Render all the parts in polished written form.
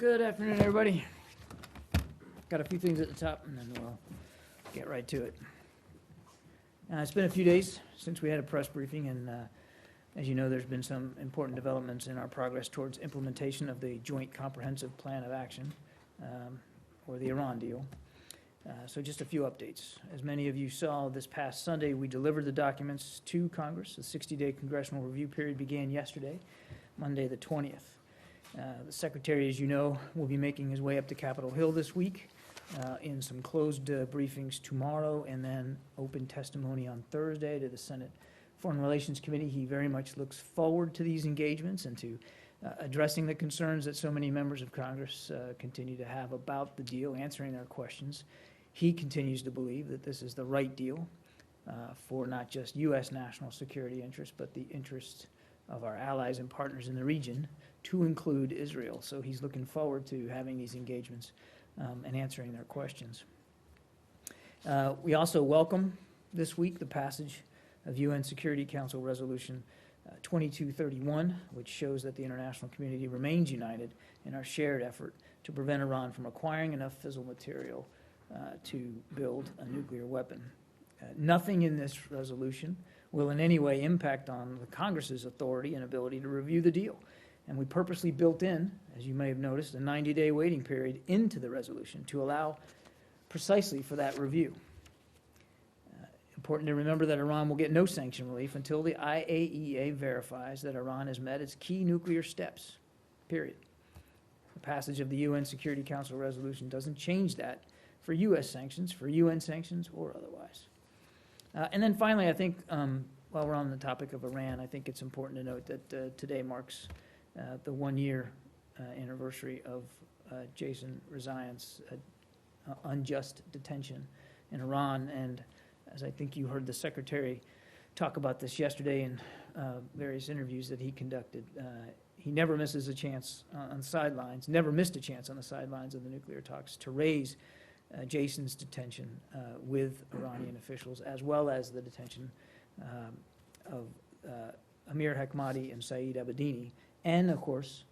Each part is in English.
Good afternoon, everybody. Got a few things at the top, and then we'll get right to it. It's been a few days since we had a press briefing, and as you know, there's been some important developments in our progress towards implementation of the Joint Comprehensive Plan of Action, or the Iran deal. So just a few updates. As many of you saw, this past Sunday, we delivered the documents to Congress. The 60-day congressional review period began yesterday, Monday the 20th. The Secretary, as you know, will be making his way up to Capitol Hill this week in some closed briefings tomorrow, and then open testimony on Thursday to the Senate Foreign Relations Committee. He very much looks forward to these engagements and to addressing the concerns that so many members of Congress continue to have about the deal, answering their questions. He continues to believe that this is the right deal for not just U.S. national security interests, but the interests of our allies and partners in the region, to include Israel. So he's looking forward to having these engagements and answering their questions. We also welcome this week the passage of UN Security Council Resolution 2231, which shows that the international community remains united in our shared effort to prevent Iran from acquiring enough fissile material to build a nuclear weapon. Nothing in this resolution will in any way impact on the Congress's authority and ability to review the deal. And we purposely built in, as you may have noticed, a 90-day waiting period into the resolution to allow precisely for that review. Important to remember that Iran will get no sanction relief until the IAEA verifies that Iran has met its key nuclear steps, period. The passage of the UN Security Council resolution doesn't change that for U.S. sanctions, for UN sanctions, or otherwise. And then finally, I think, while we're on the topic of Iran, I think it's important to note that today marks the one-year anniversary of Jason Rezaian's unjust detention in Iran. And as I think you heard the Secretary talk about this yesterday in various interviews that he conducted, he never misses a chance on the sidelines, never missed a chance on the sidelines of the nuclear talks to raise Jason's detention with Iranian officials, as well as the detention of Amir Hekmati and Saeed Abedini, and of course,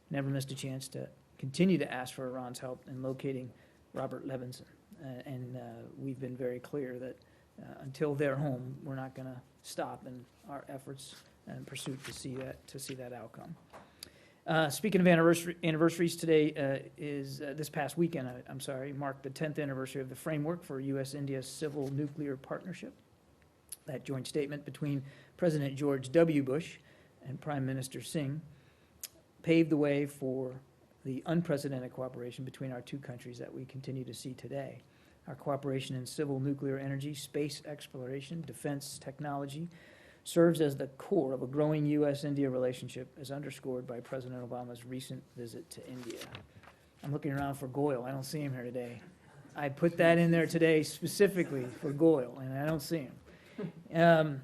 never missed a chance to continue to ask for Iran's help in locating Robert Levinson. And we've been very clear that until they're home, we're not going to stop in our efforts and pursuit to see that outcome. Speaking of anniversaries, today this past weekend, marked the 10th anniversary of the framework for U.S.-India Civil Nuclear Partnership. That joint statement between President George W. Bush and Prime Minister Singh paved the way for the unprecedented cooperation between our two countries that we continue to see today. Our cooperation in civil nuclear energy, space exploration, defense technology serves as the core of a growing U.S.-India relationship, as underscored by President Obama's recent visit to India. I'm looking around for Goyal. I don't see him here today. I put that in there today specifically for Goyal, and I don't see him.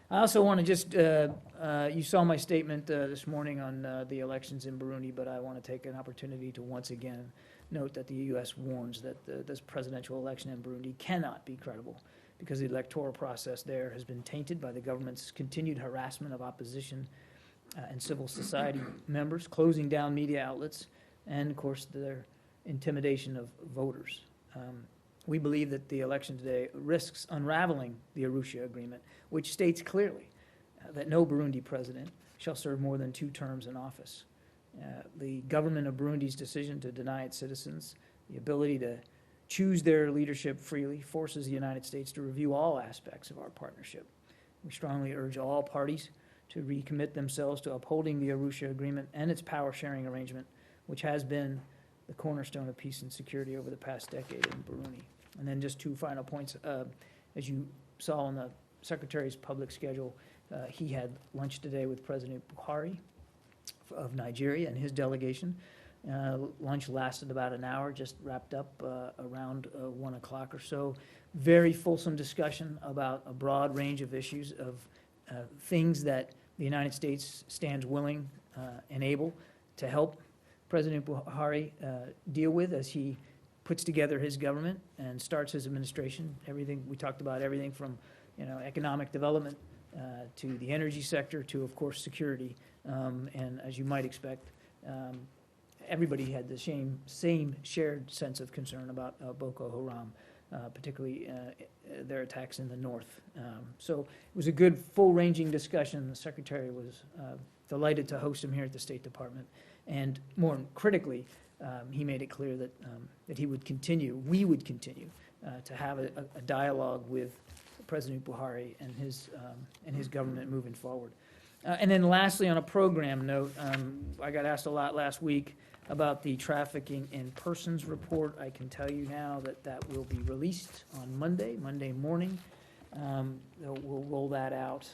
I also want to just, you saw my statement this morning on the elections in Burundi, but I want to take an opportunity to once again note that the U.S. warns that this presidential election in Burundi cannot be credible, because the electoral process there has been tainted by the government's continued harassment of opposition and civil society members, closing down media outlets, and, of course, their intimidation of voters. We believe that the election today risks unraveling the Arusha Agreement, which states clearly that no Burundi president shall serve more than 2 terms in office. The government of Burundi's decision to deny its citizens the ability to choose their leadership freely forces the United States to review all aspects of our partnership. We strongly urge all parties to recommit themselves to upholding the Arusha Agreement and its power-sharing arrangement, which has been the cornerstone of peace and security over the past decade in Burundi. And then just 2 final points. As you saw on the Secretary's public schedule, he had lunch today with President Buhari of Nigeria and his delegation. Lunch lasted about an hour, just wrapped up around 1 o'clock or so. Very fulsome discussion about a broad range of issues, of things that the United States stands willing and able to help President Buhari deal with as he puts together his government and starts his administration. Everything we talked about, everything from economic development to the energy sector to, of course, security. And as you might expect, everybody had the same shared sense of concern about Boko Haram, particularly their attacks in the north. So it was a good, full-ranging discussion. The Secretary was delighted to host him here at the State Department. And more critically, he made it clear that, that we would continue to have a dialogue with President Buhari and his government moving forward. And then lastly, on a program note, I got asked a lot last week about the trafficking in persons report. I can tell you now that that will be released on Monday morning. We'll roll that out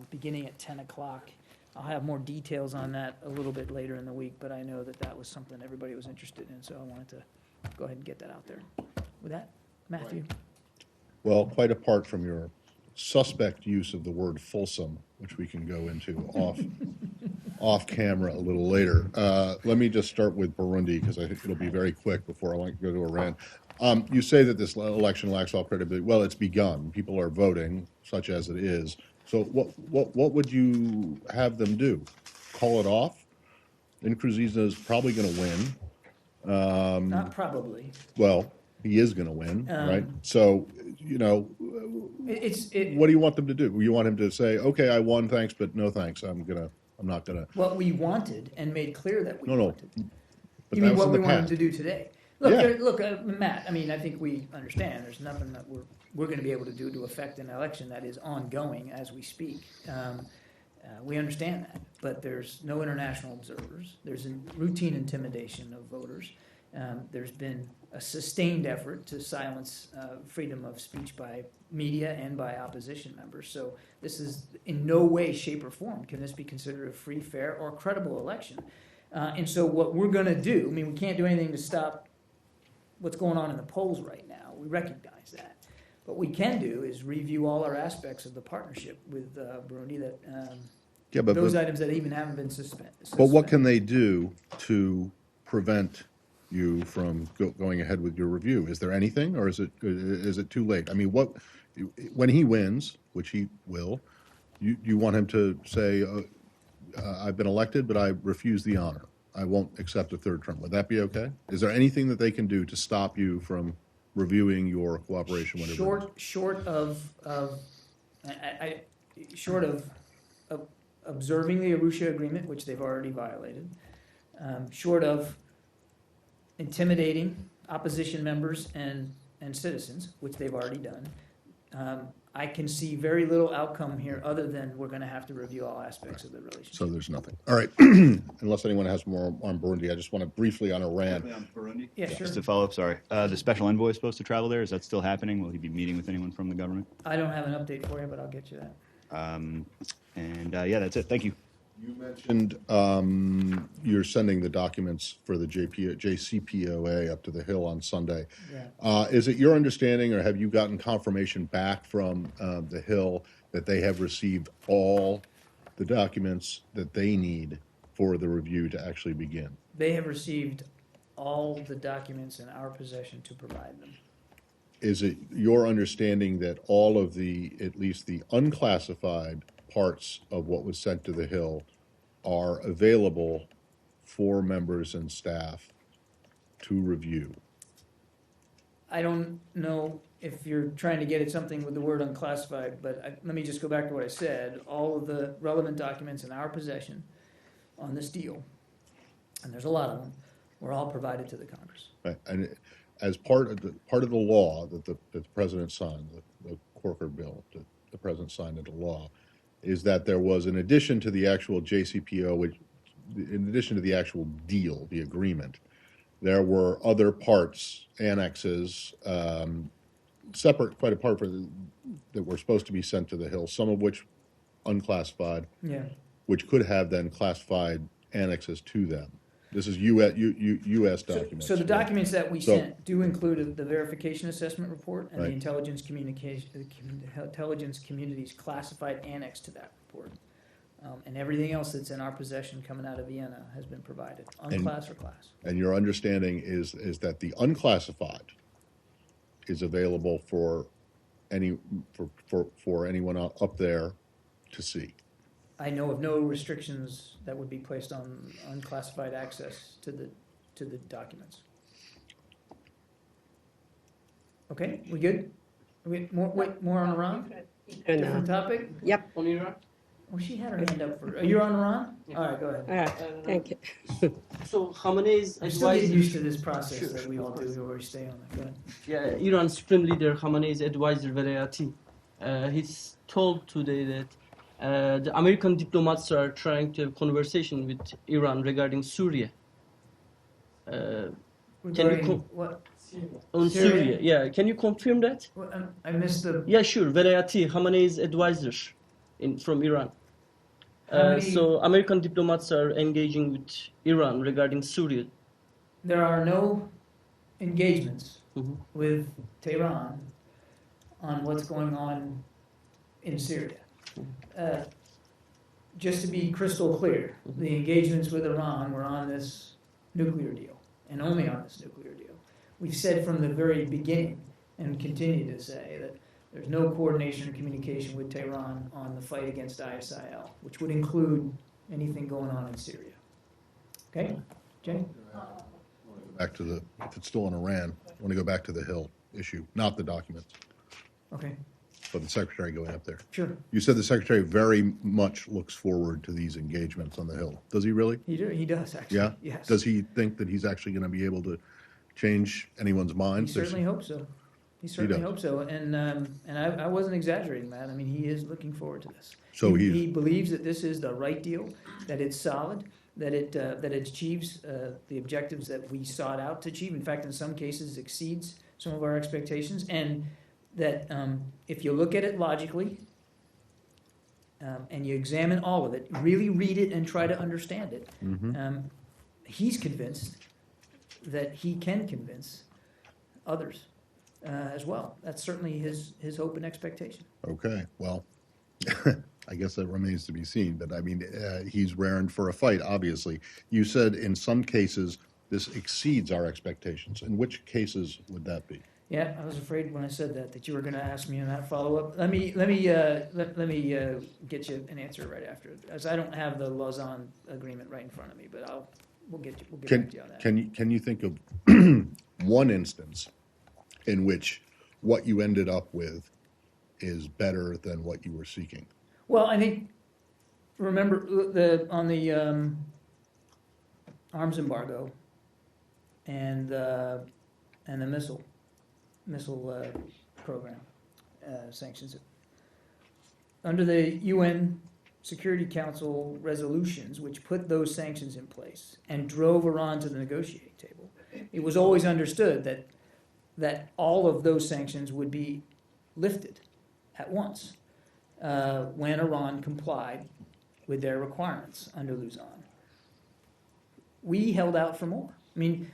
beginning at 10 o'clock. I'll have more details on that a little bit later in the week, but I know that that was something everybody was interested in, so I wanted to go ahead and get that out there. With that, Matthew? Well, quite apart from your suspect use of the word fulsome, which we can go into off camera a little later, let me just start with Burundi, because I think it'll be very quick before I want to go to Iran. You say that this election lacks all credibility. Well, it's begun. People are voting, such as it is. So what would you have them do? Call it off? Nkurunziza is probably going to win. Not probably. Well, he is going to win, right? So, you know, what do you want them to do? You want him to say, "Okay, I won, thanks, but no thanks. I'm not gonna." What we wanted and made clear that we No. wanted. But You that mean was what in we the want them past. to do today? Look, Yeah. look, Matt, I mean, I think we understand, there's nothing that we're gonna be able to do to affect an election that is ongoing as we speak. We understand that, but there's no international observers, there's a routine intimidation of voters. There's been a sustained effort to silence freedom of speech by media and by opposition members. So this is in no way, shape, or form can this be considered a free, fair, or credible election. And so what we're going to do, I mean, we can't do anything to stop what's going on in the polls right now. We recognize that. What we can do is review all our aspects of the partnership with Burundi that those items that even haven't been suspended. But what can they do to prevent you from going ahead with your review? Is there anything, or is it too late? I mean, when he wins, which he will, you want him to say, "I've been elected, but I refuse the honor. I won't accept a third term." Would that be okay? Is there anything that they can do to stop you from reviewing your cooperation? Short of observing the Arusha agreement, which they've already violated, short of intimidating opposition members and citizens, which they've already done, I can see very little outcome here other than we're going to have to review all aspects of the relationship. So there's nothing. All right. Unless anyone has more on Burundi, I just want to briefly on Iran. On Burundi? Yeah, sure. Just to follow up, sorry. The special envoy is supposed to travel there. Is that still happening? Will he be meeting with anyone from the government? I don't have an update for you, but I'll get you that. Yeah, that's it. Thank you. You mentioned you're sending the documents for the JCPOA up to the Hill on Sunday. Yeah. Is it your understanding, or have you gotten confirmation back from the Hill that they have received all the documents that they need for the review to actually begin? They have received all the documents in our possession to provide them. Is it your understanding that all of at least the unclassified parts of what was sent to the Hill are available for members and staff to review? I don't know if you're trying to get at something with the word unclassified, but let me just go back to what I said. All of the relevant documents in our possession on this deal, and there's a lot of them, were all provided to the Congress. Right. And as part of the law that the president signed, the Corker bill that the president signed into law, is that there was, in addition to the actual JCPO, in addition to the actual deal, the agreement, there were other parts, annexes, separate, quite apart from that were supposed to be sent to the Hill, some of which unclassified, Yeah. which could have then classified annexes to them. This is U.S. documents. So the right? documents that we So- sent do include the verification assessment report and the Right. intelligence community's classified annex to that report. And everything else that's in our possession coming out of Vienna has been provided, unclass or class. And your understanding is that the unclassified is available for anyone up there to see. I know of no restrictions that would be placed on unclassified access to the to the documents. Okay, we good? More on Iran? Different topic? Yep. On Iran? Well, she had her hand up for, you're on Iran? All right, go ahead. Thank you. So Khamenei's I'm still getting advisor, used to this process Sure, that we of all do course. here where we stay on it. Go ahead. yeah, Iran's supreme leader Khamenei's advisor Velayati, he's told today that the American diplomats are trying to have conversation with Iran regarding Syria. Regarding what? On Syria? Syria, yeah. Can you confirm that? I missed the, Yeah, sure. Velayati, Khamenei's advisor from Iran. Khamenei- So American diplomats are engaging with Iran regarding Syria. there are no engagements Mhm. with Tehran on what's going on in Syria. Just to be crystal clear, the engagements with Iran were on this nuclear deal, and only on this nuclear deal. We've said from the very beginning, and continue to say, that there's no coordination or communication with Tehran on the fight against ISIL, which would include anything going on in Syria. Okay, Jenny? Back to the, if it's still in Iran, I want to go back to the Hill issue, not the documents, Okay, but the secretary going up there. sure. You said the secretary very much looks forward to these engagements on the Hill. Does he really? He does, actually. Yeah? Yes. Does he think that he's actually going to be able to change anyone's He mind? certainly hopes so. He certainly does. hopes so, and I wasn't exaggerating that. I mean, he is looking forward to this. So He believes that this is the right deal, that it's solid, that it achieves the objectives that we sought out to achieve. In fact, in some cases, exceeds some of our expectations, and that if you look at it logically, and you examine all of it, really read it and try to understand it, he's convinced that he can convince others as well. That's certainly his hope and expectation. Okay, well, I guess that remains to be seen, but I mean, he's raring for a fight, obviously. You said in some cases, this exceeds our expectations. In which cases would that be? Yeah, I was afraid when I said that you were going to ask me in that follow-up. Let me get you an answer right after, as I don't have the Lausanne agreement right in front of me, but we'll get back to you on that. Can you think of one instance in which what you ended up with is better than what you were seeking? Well, I think, remember, on the arms embargo and the missile program sanctions, under the UN Security Council resolutions, which put those sanctions in place and drove Iran to the negotiating table, it was always understood that all of those sanctions would be lifted at once when Iran complied with their requirements under Lausanne. We held out for more. I mean,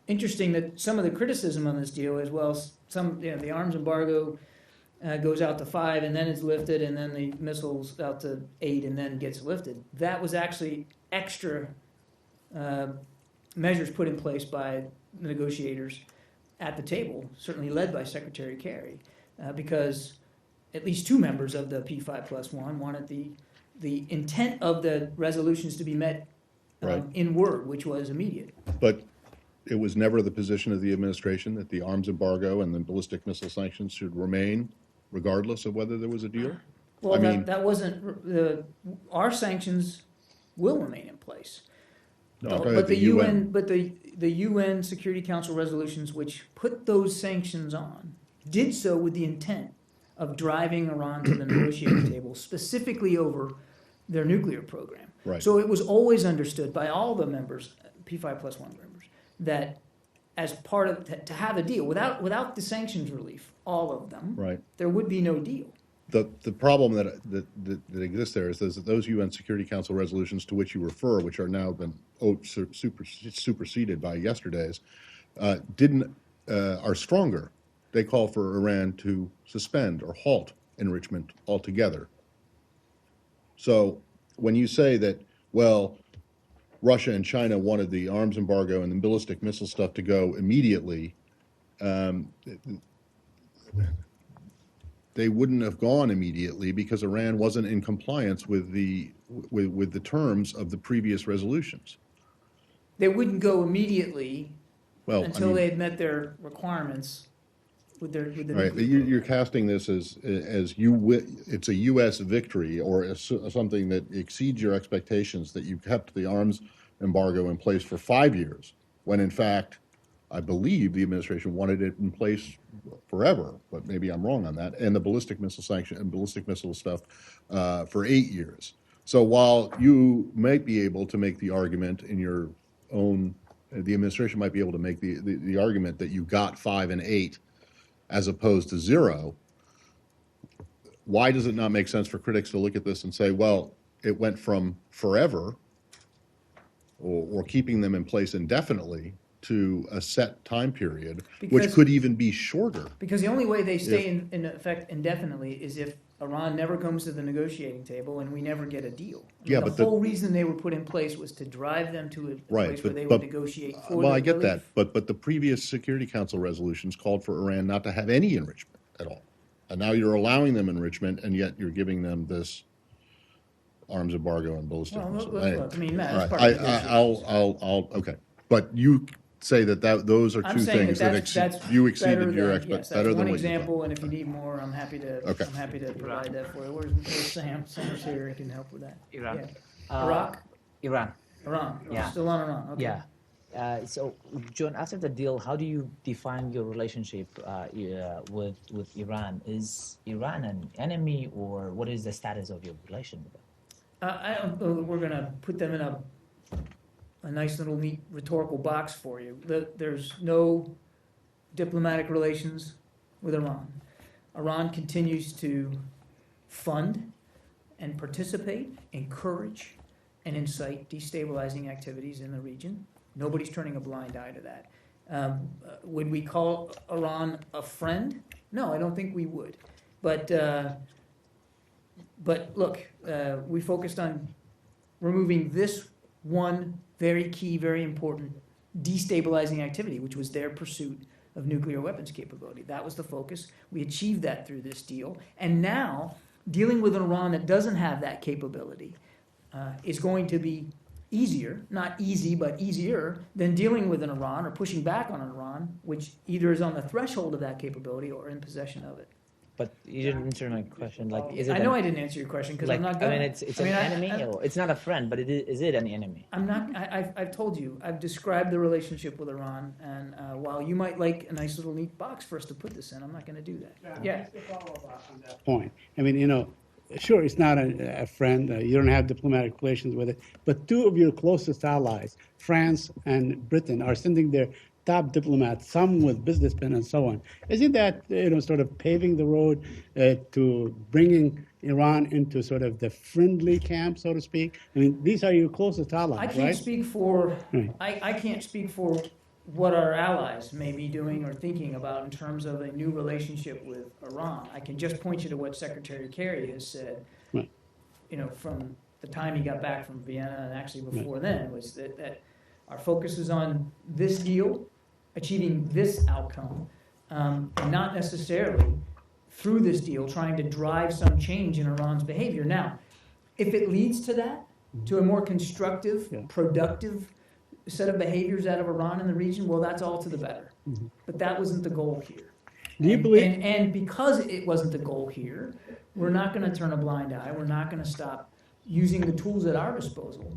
interesting that some of the criticism on this deal, as well as the arms embargo goes out to 5 and then it's lifted, and then the missiles out to 8 and then gets lifted. That was actually extra measures put in place by the negotiators at the table, certainly led by Secretary Kerry, because at least 2 members of the P5+1 wanted the intent of the resolutions to be met Right. in word, which was immediate. But it was never the position of the administration that the arms embargo and the ballistic missile sanctions should remain regardless of whether there was a deal? Well, I mean- that wasn't, our sanctions will remain in place. No, go ahead, But the UN Security Council resolutions, which put those sanctions on, did so with the intent of driving Iran to the negotiating table, specifically over their nuclear program. Right. So it was always understood by all the members, P5+1 members, that as part of, to have a deal, without the sanctions relief, all of them, Right. there would be no deal. The problem that exists there is that those UN Security Council resolutions to which you refer, which are now been superseded by yesterday's, are stronger. They call for Iran to suspend or halt enrichment altogether. So when you say that, well, Russia and China wanted the arms embargo and the ballistic missile stuff to go immediately, they wouldn't have gone immediately because Iran wasn't in compliance with the terms of the previous resolutions. They wouldn't go immediately Well, until they had met their requirements with the right, nuclear but you're program. casting this as it's a U.S. victory or something that exceeds your expectations that you kept the arms embargo in place for 5 years, when in fact, I believe the administration wanted it in place forever, but maybe I'm wrong on that, and the ballistic missile sanction and ballistic missile stuff for 8 years. So while you might be able to make the argument in your own, the administration might be able to make the argument that you got 5 and 8 as opposed to 0, why does it not make sense for critics to look at this and say, well, it went from forever or keeping them in place indefinitely to a set time period, which Because- could even be shorter? Because the only way they stay in effect indefinitely is if Iran never comes to the negotiating table and we never get a deal. I mean, Yeah, the but the- whole reason they were put in place was to drive them to a Right, place where but- they but- would negotiate for Well, the I get that, relief. but the previous Security Council resolutions called for Iran not to have any enrichment at all. And now you're allowing them enrichment, and yet you're giving them this arms embargo and ballistic Well, missiles. look, I mean, Matt, All it's right, part of the negotiations. okay. But you say that those are I'm two saying things that that that's you better exceeded your than, expectations, yes, better that's than one what you thought. example, and if you need more, I'm happy to, Okay. I'm happy to provide that for you. Where's Sam? Sam's here, he can help with that. Iran. Yeah. Iraq? Iran. Iran? Yeah. Still on Iran, okay. Yeah. So, John, after the deal, how do you define your relationship with Iran? Is Iran an enemy, or what is the status of your relation with them? I don't know that we're gonna put them in a nice little neat rhetorical box for you. There's no diplomatic relations with Iran. Iran continues to fund and participate, encourage, and incite destabilizing activities in the region. Nobody's turning a blind eye to that. Would we call Iran a friend? No, I don't think we would. But look, we focused on removing this one very key, very important destabilizing activity, which was their pursuit of nuclear weapons capability. That was the focus. We achieved that through this deal. And now, dealing with an Iran that doesn't have that capability is going to be easier, not easy, but easier than dealing with an Iran or pushing back on an Iran, which either is on the threshold of that capability or in possession of it. But you didn't answer my question. Like, is it? I know I didn't answer your question because I'm not I good. mean, it's an enemy. Or it's not a friend, but is it an enemy? I'm not. I've told you. I've described the relationship with Iran, and while you might like a nice little neat box for us to put this in, I'm not going to do that. Yeah. Just to follow up on that point. I mean, sure, it's not a friend. You don't have diplomatic relations with it. But two of your closest allies, France and Britain, are sending their top diplomats, some with businessmen and so on. Isn't that, sort of paving the road to bringing Iran into sort of the friendly camp, so to speak? I mean, these are your closest allies, I right? can't speak for. Right. I can't speak for what our allies may be doing or thinking about in terms of a new relationship with Iran. I can just point you to what Secretary Kerry has said. Right. From the time he got back from Vienna and actually before then, was that our focus is on this deal, achieving this outcome, and not necessarily through this deal trying to drive some change in Iran's behavior. Now, if it leads to that, to a more constructive, Yeah. productive set of behaviors out of Iran in the region, well, that's all to the better. But that wasn't the goal here. Do you And- believe- And because it wasn't the goal here, we're not going to turn a blind eye. We're not going to stop using the tools at our disposal,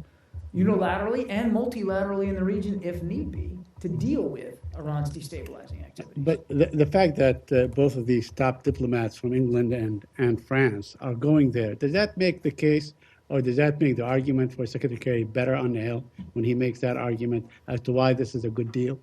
unilaterally and multilaterally in the region, if need be, to deal with Iran's destabilizing activity. But the fact that both of these top diplomats from England and France are going there, does that make the case, or does that make the argument for Secretary Kerry better on the Hill when he makes that argument as to why this is a good deal?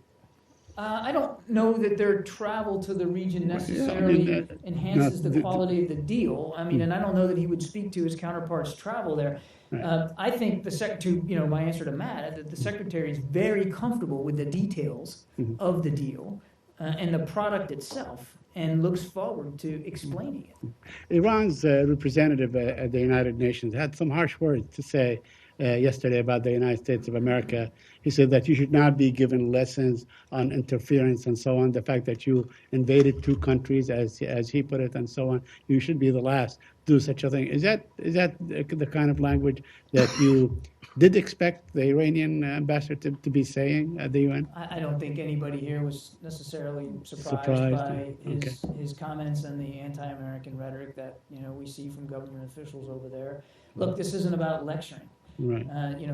I don't know that their travel to the region necessarily enhances the quality of the deal. I mean, and I don't know that he would speak to his counterparts' travel there. I think my answer to Matt, that the secretary is very comfortable with the details of the deal and the product itself, and looks forward to explaining it. Iran's representative at the United Nations had some harsh words to say yesterday about the United States of America. He said that you should not be given lessons on interference and so on. The fact that you invaded two countries, as he put it, and so on, you should be the last to do such a thing. Is that the kind of language that you did expect the Iranian ambassador to be saying at the UN? I don't think anybody here was necessarily surprised Surprised, by okay. his comments and the anti-American rhetoric that, we see from government officials over there. Look, this isn't about lecturing. Right.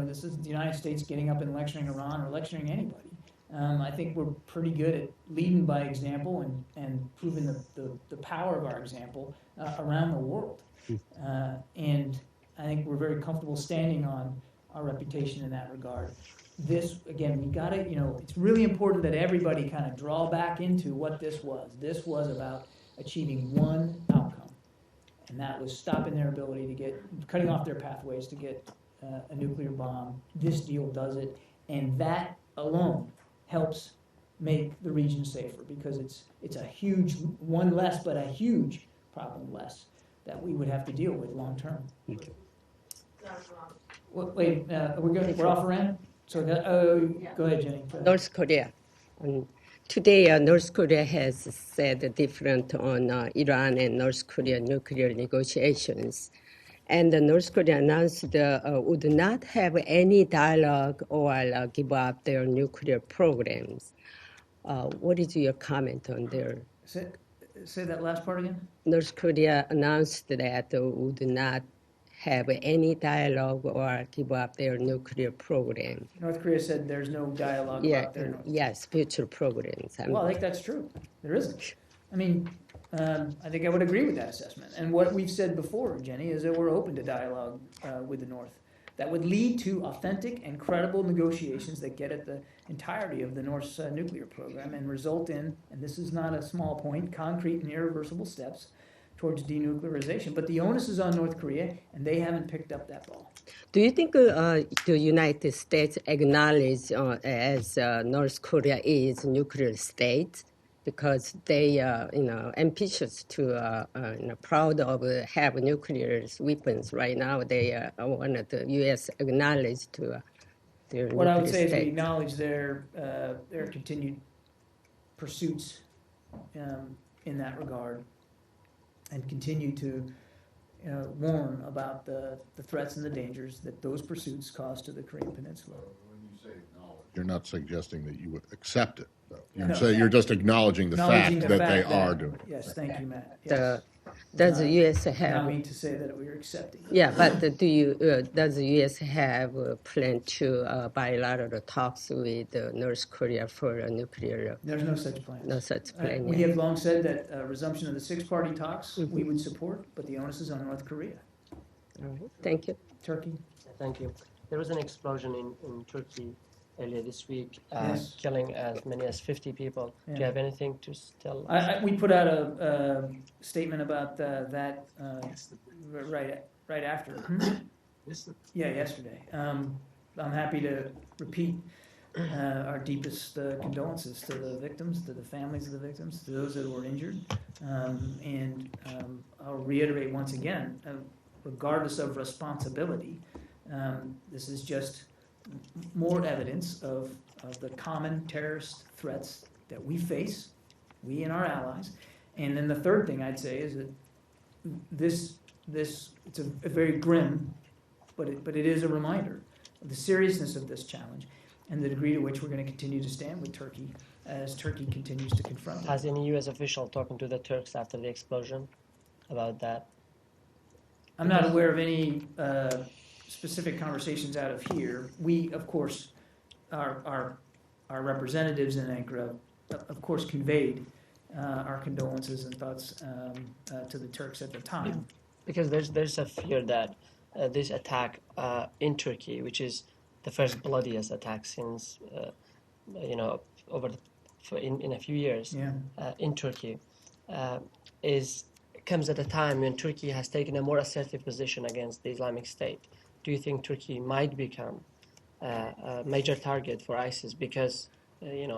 This is the United States getting up and lecturing Iran or lecturing anybody. I think we're pretty good at leading by example and proving the power of our example around the world. And I think we're very comfortable standing on our reputation in that regard. This, again, we gotta, it's really important that everybody kind of draw back into what this was. This was about achieving one outcome, and that was stopping their ability to cutting off their pathways to get a nuclear bomb. This deal does it, and that alone helps make the region safer, because it's a huge, one less, but a huge problem less that we would have to deal with long term. Thank you. Wait, we're off Iran? So, go ahead, Jenny. North Korea. Today, North Korea has said different on Iran and North Korea nuclear negotiations. And North Korea announced would not have any dialogue or give up their nuclear programs. What is your comment on their? Say that last part again? North Korea announced that would not have any dialogue or give up their nuclear program. North Korea said there's no dialogue about their. Yes, future programs. Well, I think that's true. There isn't. I mean, I think I would agree with that assessment. And what we've said before, Jenny, is that we're open to dialogue with the North. That would lead to authentic and credible negotiations that get at the entirety of the North's nuclear program and result in, and this is not a small point, concrete and irreversible steps towards denuclearization. But the onus is on North Korea, and they haven't picked up that ball. Do you think the United States acknowledge as North Korea is a nuclear state because they, ambitious to, proud of have nuclear weapons right now? They want the U.S. acknowledge to their What I would nuclear say is we state. acknowledge their continued pursuits in that regard, and continue to warn about the threats and the dangers that those pursuits cause to the Korean Peninsula. When you say acknowledge, you're not suggesting that you would accept it, though. No. You're just acknowledging the Acknowledging fact the that they fact are doing it. Yes, thank you, Matt. Yes. Does the U.S. I have? mean to say that we are accepting. Yeah, but does the U.S. have a plan to bilateral talks with North Korea for a nuclear? There's no such plan. No such plan We yet. have long said that resumption of the six-party talks we would support, but the onus is on North Korea. All right, thank you. Turkey? Thank you. There was an explosion in Turkey earlier this week, Yes. killing as many as 50 people. Do Yeah. you have anything to tell us? We put out a statement about that right after. Yeah, yesterday. I'm happy to repeat our deepest condolences to the victims, to the families of the victims, to those that were injured. And I'll reiterate once again, regardless of responsibility, this is just more evidence of the common terrorist threats that we face, we and our allies. And then the third thing I'd say is that this it's a very grim, but it is a reminder of the seriousness of this challenge and the degree to which we're going to continue to stand with Turkey as Turkey continues to confront it. Has any U.S. official talking to the Turks after the explosion about that? I'm not aware of any specific conversations out of here. We, of course, our representatives in Ankara, of course, conveyed our condolences and thoughts to the Turks at the time. Because there's a fear that this attack in Turkey, which is the first bloodiest attack since in a few years Yeah. In Turkey, comes at a time when Turkey has taken a more assertive position against the Islamic State. Do you think Turkey might become a major target for ISIS because it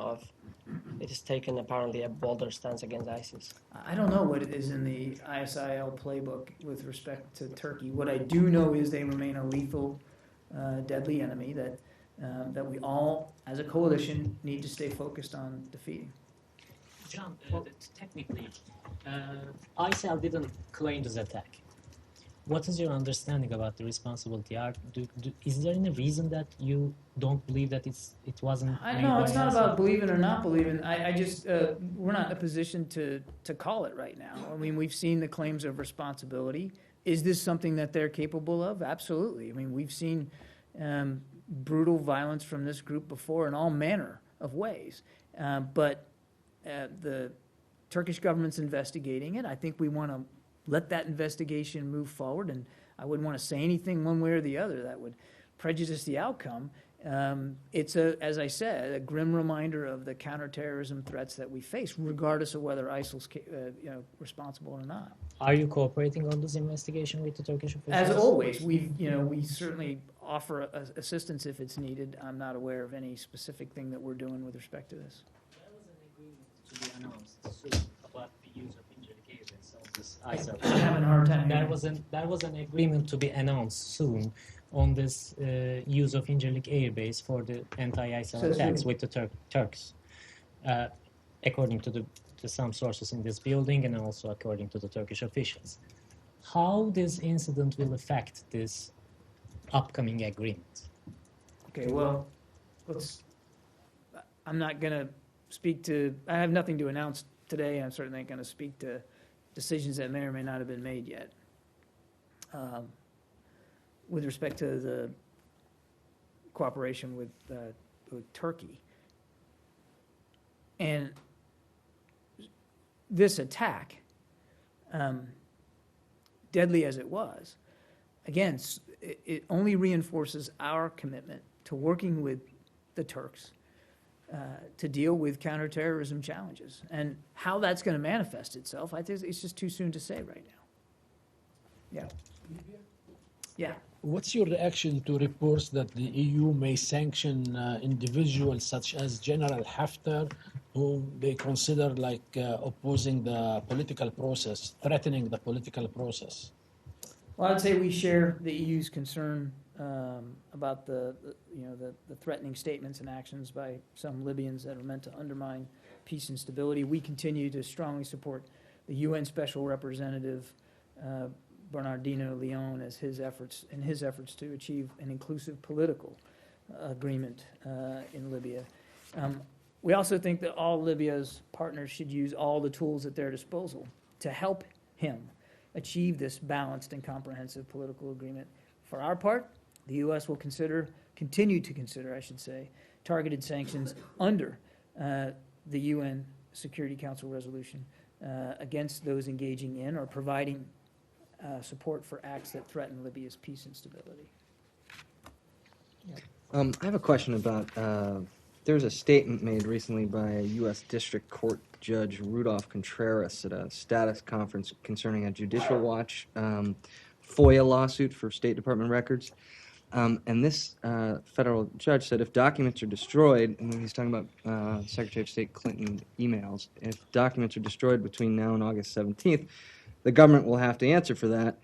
has taken apparently a bolder stance against ISIS? I don't know what it is in the ISIL playbook with respect to Turkey. What I do know is they remain a lethal deadly enemy that we all, as a coalition, need to stay focused on defeating. John, technically, ISIL didn't claim this attack. What is your understanding about the responsibility? Is there any reason that you don't believe that it wasn't? No, it's not about believing or not believing. I just, we're not in a position to call it right now. I mean, we've seen the claims of responsibility. Is this something that they're capable of? Absolutely. I mean, we've seen brutal violence from this group before in all manner of ways. But the Turkish government's investigating it. I think we want to let that investigation move forward, and I wouldn't want to say anything one way or the other that would prejudice the outcome. It's as I said, a grim reminder of the counterterrorism threats that we face, regardless of whether ISIL's responsible or not. Are you cooperating on this investigation with the Turkish officials? As always, we certainly offer assistance if it's needed. I'm not aware of any specific thing that we're doing with respect to this. There was an agreement to be announced soon about the use of Incirlik airbase on this ISIL. I'm having a hard time. There was an agreement to be announced soon on this use of Incirlik airbase for the anti-ISIL So attacks with the Turks, according to some sources in this building and also according to the Turkish officials. How this incident will affect this upcoming agreement? Okay, well, I'm not going to speak to, I have nothing to announce today. I'm certainly not going to speak to decisions that may or may not have been made yet. With respect to the cooperation with Turkey. And this attack, deadly as it was, again, it only reinforces our commitment to working with the Turks to deal with counterterrorism challenges. And how that's going to manifest itself, I think it's just too soon to say right now. Yeah. Yeah. What's your reaction to reports that the EU may sanction individuals such as General Haftar, whom they consider like opposing the political process, threatening the political process? Well, I'd say we share the EU's concern about the threatening statements and actions by some Libyans that are meant to undermine peace and stability. We continue to strongly support the UN Special Representative Bernardino Leon as his efforts to achieve an inclusive political agreement in Libya. We also think that all Libya's partners should use all the tools at their disposal to help him achieve this balanced and comprehensive political agreement. For our part, the U.S. will continue to consider, targeted sanctions under the UN Security Council resolution against those engaging in or providing support for acts that threaten Libya's peace and stability. I have a question about, there was a statement made recently by a U.S. District Court Judge Rudolph Contreras at a status conference concerning a Judicial Watch FOIA lawsuit for State Department records. And this federal judge said if documents are destroyed, and he's talking about Secretary of State Clinton emails, if documents are destroyed between now and August 17th, the government will have to answer for that.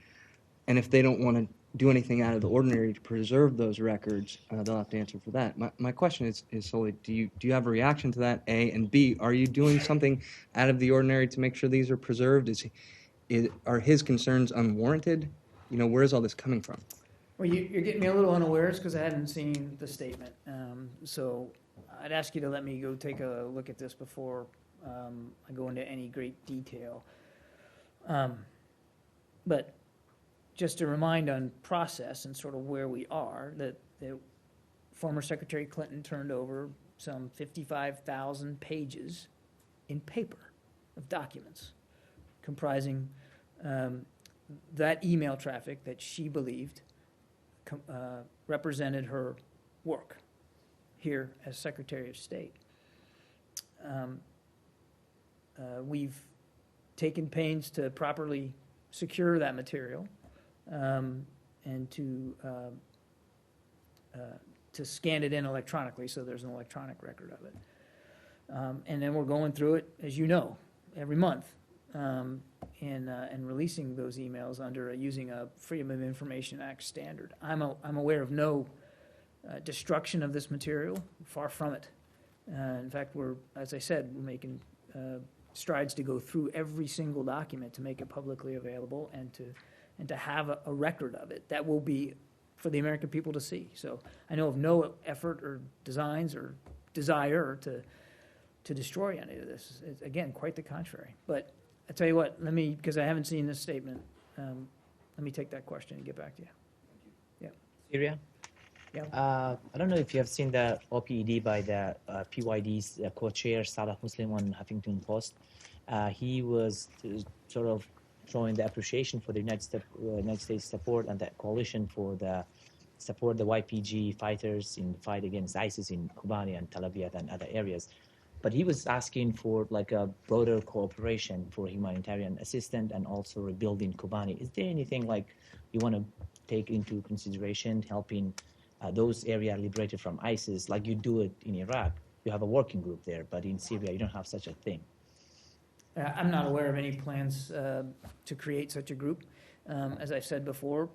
And if they don't want to do anything out of the ordinary to preserve those records, they'll have to answer for that. My question is solely, do you have a reaction to that, A? And B, are you doing something out of the ordinary to make sure these are preserved? Are his concerns unwarranted? Where is all this coming from? Well, you're getting me a little unawares because I hadn't seen the statement. So I'd ask you to let me go take a look at this before I go into any great detail. But just to remind on process and sort of where we are, that former Secretary Clinton turned over some 55,000 pages in paper of documents comprising that email traffic that she believed represented her work here as Secretary of State. We've taken pains to properly secure that material and to scan it in electronically so there's an electronic record of it. And then we're going through it, as you know, every month and releasing those emails under using a Freedom of Information Act standard. I'm aware of no destruction of this material. Far from it. In fact, as I said, we're making strides to go through every single document to make it publicly available and to have a record of it that will be for the American people to see. So I know of no effort or designs or desire to destroy any of this. It's, again, quite the contrary. But I tell you what, because I haven't seen this statement, let me take that question and get back to you. Syria. Yeah. I don't know if you have seen the OPED by the PYD's co-chair Salah Muslim on Huffington Post. He was sort of showing the appreciation for the United States support and the coalition for the support the YPG fighters in the fight against ISIS in Kobani and Tel Aviv and other areas. But he was asking for like a broader cooperation for humanitarian assistance and also rebuilding Kobani. Is there anything like you want to take into consideration helping those areas liberated from ISIS, like you do it in Iraq? You have a working group there, but in Syria you don't have such a thing. I'm not aware of any plans to create such a group. As I've said before,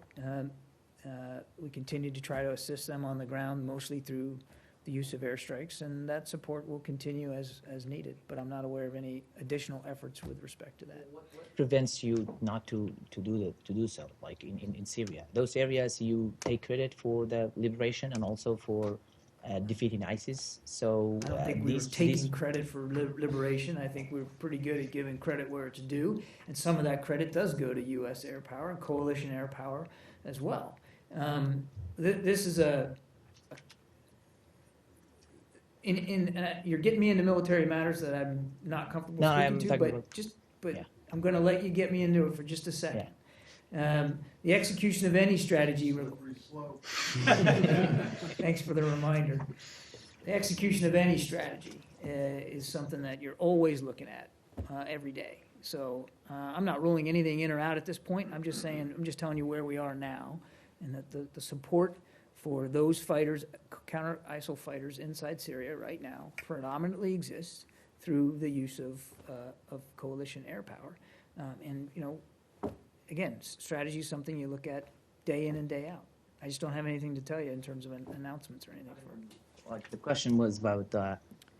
we continue to try to assist them on the ground, mostly through the use of airstrikes, and that support will continue as needed. But I'm not aware of any additional efforts with respect to that. What prevents you not to do so, like in Syria? Those areas you take credit for the liberation and also for defeating ISIS. So I don't think we were taking credit for liberation. I think we're pretty good at giving credit where it's due, and some of that credit does go to U.S. air power and coalition air power as well. This is you're getting me into military matters that I'm not comfortable speaking to, but I'm going to let you get me into it for just a second. The execution of any strategy. Thanks for the reminder. The execution of any strategy is something that you're always looking at every day. So I'm not ruling anything in or out at this point. I'm just telling you where we are now, and that the support for those fighters, counter ISIL fighters inside Syria right now, predominantly exists through the use of coalition air power. And again, strategy is something you look at day in and day out. I just don't have anything to tell you in terms of announcements or anything. Like the question was about,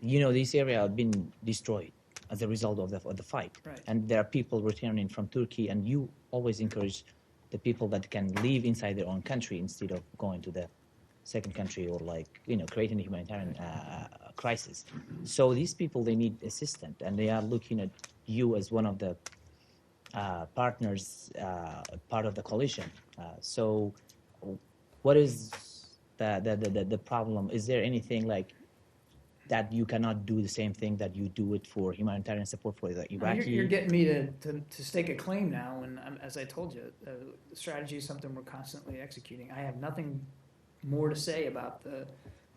these areas have been destroyed as a result of the fight, right. And there are people returning from Turkey, and you always encourage the people that can live inside their own country instead of going to the second country or creating a humanitarian crisis. So these people, they need assistance, and they are looking at you as one of the partners, part of the coalition. So what is the problem? Is there anything like that you cannot do the same thing that you do it for humanitarian support for the Iraqi? You're getting me to stake a claim now, and as I told you, the strategy is something we're constantly executing. I have nothing more to say about the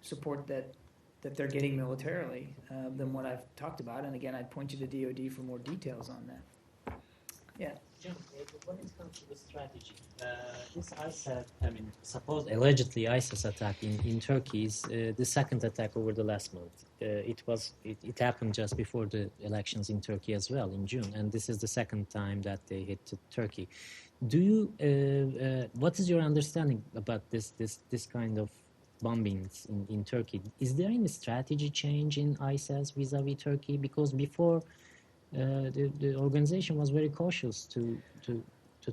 support that they're getting militarily than what I've talked about. And again, I'd point you to DOD for more details on that. Yeah. John, when it comes to the strategy, this ISIS, suppose allegedly ISIS attack in Turkey is the second attack over the last month. It happened just before the elections in Turkey as well in June, and this is the second time that they hit Turkey. Do you? What is your understanding about this kind of bombings in Turkey? Is there any strategy change in ISIS vis-a-vis Turkey? Because before. The organization was very cautious to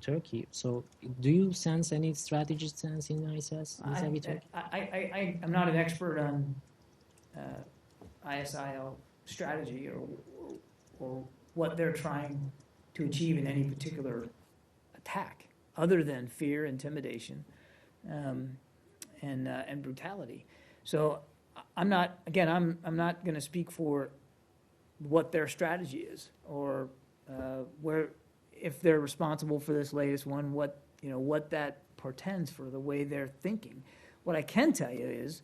Turkey. So, do you sense any strategy sense in ISIS vis-a-vis Turkey? I'm not an expert on ISIL strategy or what they're trying to achieve in any particular attack, other than fear, intimidation, and brutality. So, I'm not going to speak for what their strategy is, or if they're responsible for this latest one, what that portends for the way they're thinking. What I can tell you is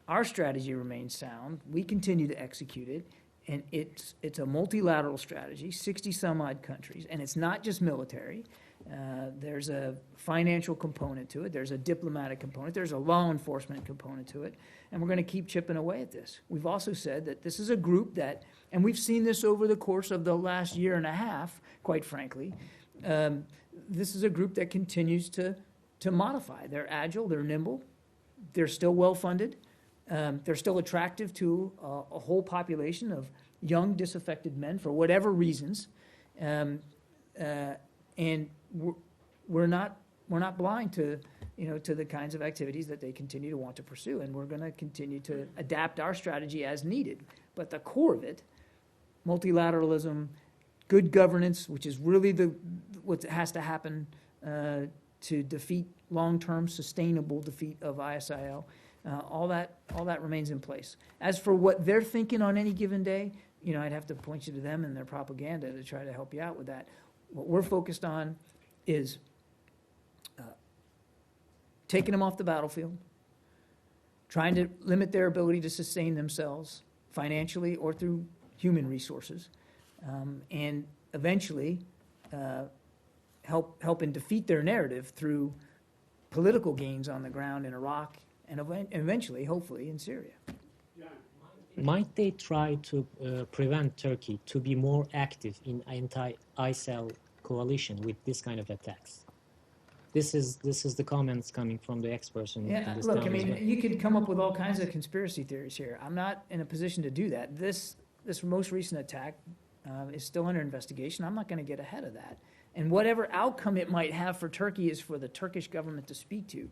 our strategy remains sound. We continue to execute it, and it's a multilateral strategy, 60 some odd countries, and it's not just military. There's a financial component to it. There's a diplomatic component. There's a law enforcement component to it. And we're going to keep chipping away at this. We've also said that this is a group that, and we've seen this over the course of the last year and a half, quite frankly, this is a group that continues to modify. They're agile, they're nimble, They're still well-funded. They're still attractive to a whole population of young, disaffected men for whatever reasons. And we're not blind to, to the kinds of activities that they continue to want to pursue. And we're going to continue to adapt our strategy as needed. But the core of it, multilateralism, good governance, which is really what has to happen to defeat long-term sustainable defeat of ISIL, all that remains in place. As for what they're thinking on any given day, I'd have to point you to them and their propaganda to try to help you out with that. What we're focused on is taking them off the battlefield, trying to limit their ability to sustain themselves financially or through human resources, and eventually help and defeat their narrative through political gains on the ground in Iraq and eventually, hopefully, in Syria. Might they try to prevent Turkey to be more active in anti-ISIL coalition with this kind of attacks? This is the comments coming from the experts in Yeah, this look, town I as well. mean, you could come up with all kinds of conspiracy theories here. I'm not in a position to do that. This most recent attack is still under investigation. I'm not going to get ahead of that. And whatever outcome it might have for Turkey is for the Turkish government to speak to.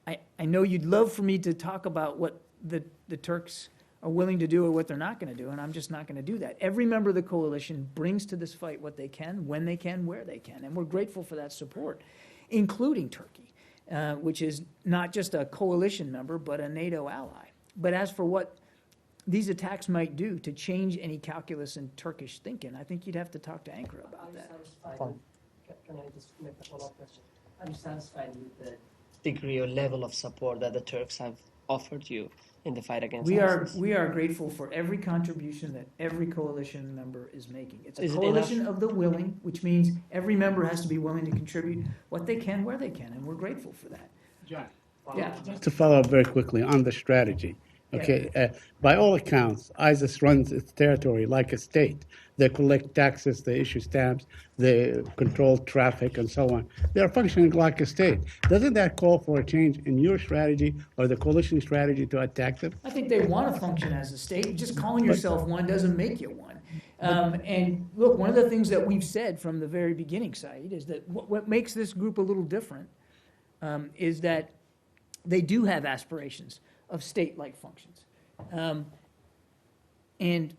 I know you'd love for me to talk about what the Turks are willing to do or what they're not going to do, and I'm just not going to do that. Every member of the coalition brings to this fight what they can, when they can, where they can, and we're grateful for that support, including Turkey, which is not just a coalition member, but a NATO ally. But as for what these attacks might do to change any calculus in Turkish thinking, I think you'd have to talk to Ankara about that. Can I just make a follow-up question? Are you satisfied with the degree or level of support that the Turks have offered you in the fight against ISIS? We are grateful for every contribution that every coalition member is making. It's a Is it coalition of the willing, which means every member has to be willing to contribute what they can, where they can, and we're grateful for that. John, Yeah. just to follow up very quickly on the strategy. Okay, by all accounts, ISIS runs its territory like a state. They collect taxes, they issue stamps, they control traffic, and so on. They are functioning like a state. Doesn't that call for a change in your strategy or the coalition strategy to attack them? I think they want to function as a state. Just calling yourself one doesn't make you one. And look, one of the things that we've said from the very beginning, Saeed, is that what makes this group a little different is that they do have aspirations of state-like functions. And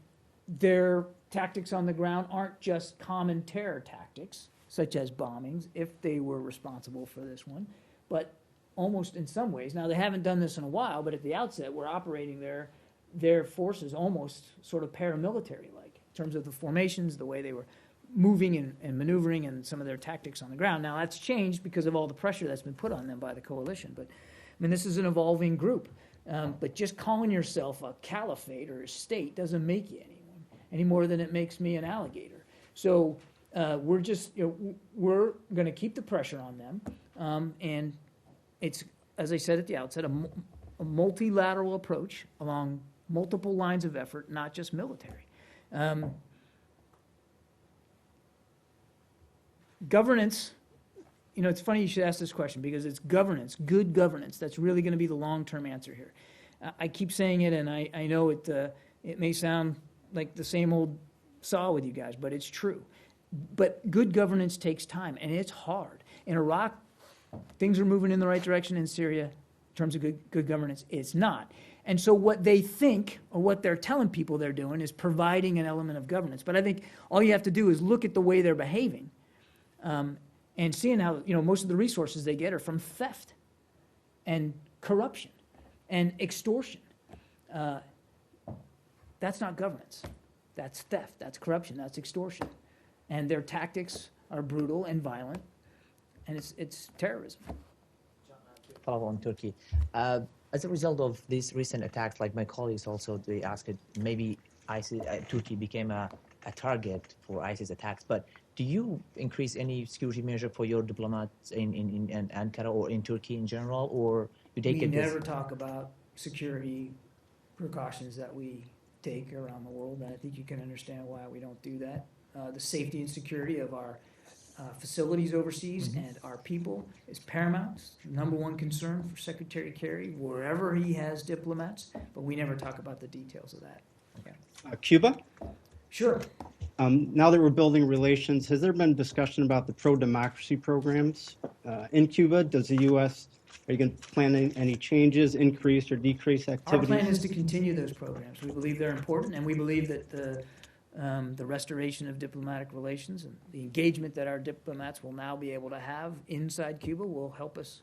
their tactics on the ground aren't just common terror tactics, such as bombings, if they were responsible for this one, but almost in some ways. Now, they haven't done this in a while, but at the outset, we're operating their forces almost sort of paramilitary-like, in terms of the formations, the way they were moving and maneuvering, and some of their tactics on the ground. Now, that's changed because of all the pressure that's been put on them by the coalition. But, I mean, this is an evolving group. But just calling yourself a caliphate or a state doesn't make you anyone, any more than it makes me an alligator. So we're just, we're going to keep the pressure on them. And it's, as I said at the outset, a multilateral approach along multiple lines of effort, not just military. Governance, it's funny you should ask this question because it's governance, good governance, that's really going to be the long-term answer here. I keep saying it, and I know it may sound like the same old saw with you guys, but it's true. But good governance takes time, and it's hard. In Iraq, things are moving in the right direction. In Syria, in terms of good governance, it's not. And so what they think, or what they're telling people they're doing, is providing an element of governance. But I think all you have to do is look at the way they're behaving, and seeing how, most of the resources they get are from theft and corruption and extortion. That's not governance. That's theft. That's corruption. That's extortion. And their tactics are brutal and violent, and it's terrorism. Follow on Turkey. As a result of these recent attacks, like my colleagues also, they asked maybe ISIS, Turkey became a target for ISIS attacks. But do you increase any security measure for your diplomats in Ankara or in Turkey in general, or you take We it? never talk about security precautions that we take around the world, and I think you can understand why we don't do that. The safety and security of our facilities overseas and our people is paramount. It's the number one concern for Secretary Kerry wherever he has diplomats, but we never talk about the details of that. Yeah. Cuba? Sure. Now that we're building relations, has there been discussion about the pro-democracy programs in Cuba? Does the U.S., are you going to plan any changes, increase or decrease Our activities? plan is to continue those programs. We believe they're important, and we believe that the restoration of diplomatic relations and the engagement that our diplomats will now be able to have inside Cuba will help us.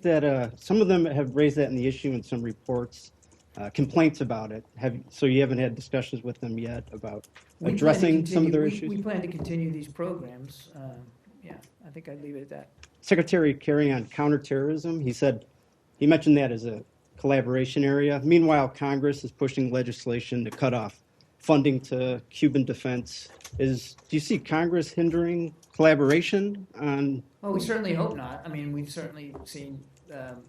That some of them have raised that in the issue in some reports, complaints about it. So you haven't had discussions with them yet about We plan to addressing some of their continue- issues? We plan to continue these programs. Yeah, I think I'd leave it at that. Secretary Kerry on counterterrorism, he mentioned that as a collaboration area. Meanwhile, Congress is pushing legislation to cut off funding to Cuban defense. Do you see Congress hindering collaboration on? Well, we certainly hope not. I mean, we've certainly seen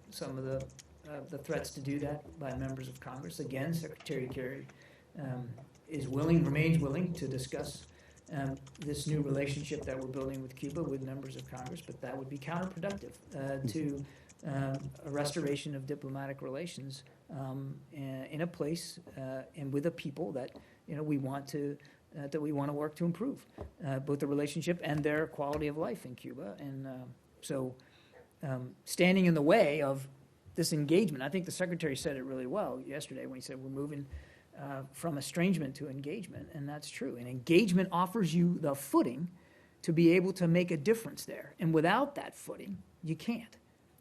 some of the threats to do that by members of Congress. Again, Secretary Kerry remains willing to discuss this new relationship that we're building with Cuba with members of Congress, but that would be counterproductive to a restoration of diplomatic relations in a place and with a people that we want to work to improve both the relationship and their quality of life in Cuba. And so standing in the way of this engagement, I think the Secretary said it really well yesterday when he said we're moving from estrangement to engagement, and that's true. And engagement offers you the footing to be able to make a difference there. And without that footing, you can't.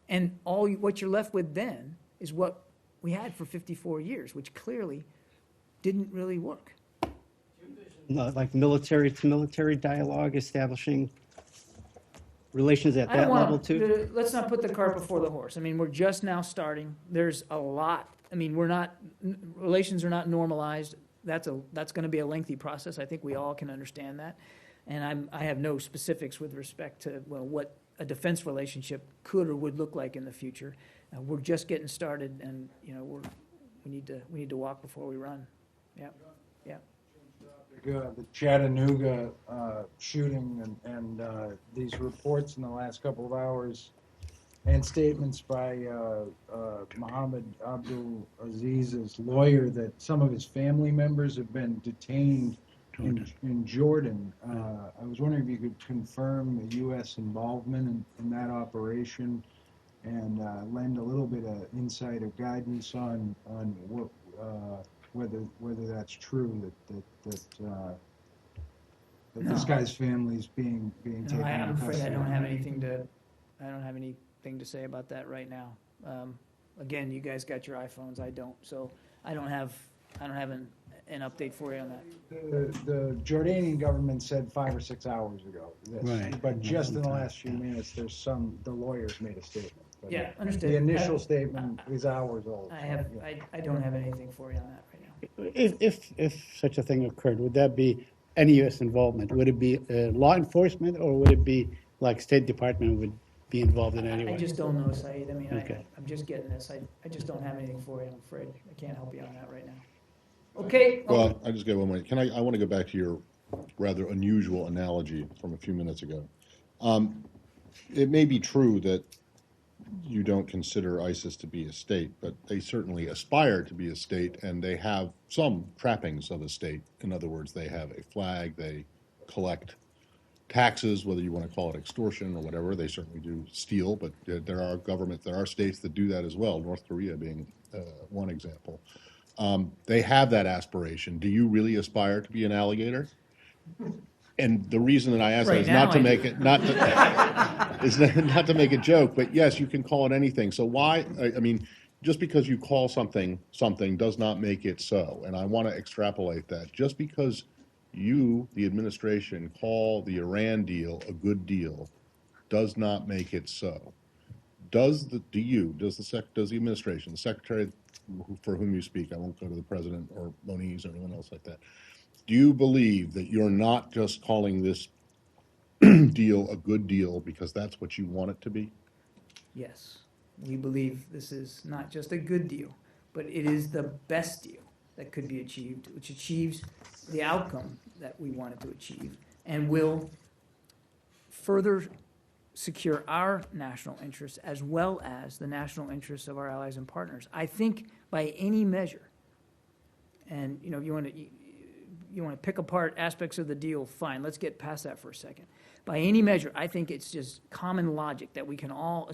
And what you're left with then is what we had for 54 years, which clearly didn't really work. Like military to military dialogue, establishing relations at that level too? Let's not put the cart before the horse. I mean, we're just now starting. There's a lot. I mean, relations are not normalized. That's going to be a lengthy process. I think we all can understand that. And I have no specifics with respect to what a defense relationship could or would look like in the future. We're just getting started, and we need to walk before we run. Yeah, yeah. The Chattanooga shooting and these reports in the last couple of hours and statements by Mohammed Abdul Aziz's lawyer that some of his family members have been detained in Jordan. I was wondering if you could confirm the U.S. involvement in that operation and lend a little bit of insight or guidance on what, whether that's true that this guy's family is being taken. I'm afraid I don't have anything to say about that right now. Again, you guys got your iPhones, I don't, so I don't have an update for you on that. The Jordanian government said 5 or 6 hours ago this, Right. but just in the last few minutes, the lawyers made a statement. But Yeah, understood. the initial statement is hours old. I don't have anything for you on that right now. If such a thing occurred, would that be any U.S. involvement? Would it be law enforcement, or would it be like State Department would be involved in any way? I just don't know, Saeed. I mean, Okay. I'm just getting this. I just don't have anything for you, I'm afraid. I can't help you on that right now. Okay. Well, I just get one minute. I want to go back to your rather unusual analogy from a few minutes ago. It may be true that you don't consider ISIS to be a state, but they certainly aspire to be a state, and they have some trappings of a state. In other words, they have a flag, they collect taxes, whether you want to call it extortion or whatever. They certainly do steal, but there are states that do that as well, North Korea being one example. They have that aspiration. Do you really aspire to be an alligator? And the reason that I ask that is not to make it, not to make a joke, but yes, you can call it anything. So why, I mean, just because you call something does not make it so. And I want to extrapolate that. Just because you, the administration, call the Iran deal a good deal does not make it so. Does the administration, the secretary for whom you speak, I won't go to the president or Moniz or anyone else like that, do you believe that you're not just calling this deal a good deal because that's what you want it to be? Yes, we believe this is not just a good deal, but it is the best deal that could be achieved, which achieves the outcome that we wanted to achieve and will further secure our national interests as well as the national interests of our allies and partners. I think by any measure, and you know, you want to pick apart aspects of the deal, fine, let's get past that for a second. By any measure, I think it's just common logic that we can all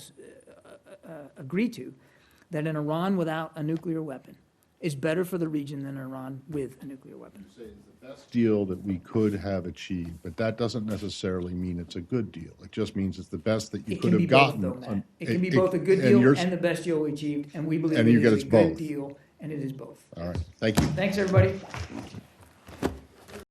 agree to that an Iran without a nuclear weapon is better for the region than Iran with a nuclear weapon. Deal that we could have achieved, but that doesn't necessarily mean it's a good deal. It just means it's the best that you It could can be have both, gotten. though, Matt. It can be both a good and deal yours- and the best deal we achieved, and we believe And it you get is it's a good both. deal, and it is both. All right, thank you. Thanks, everybody.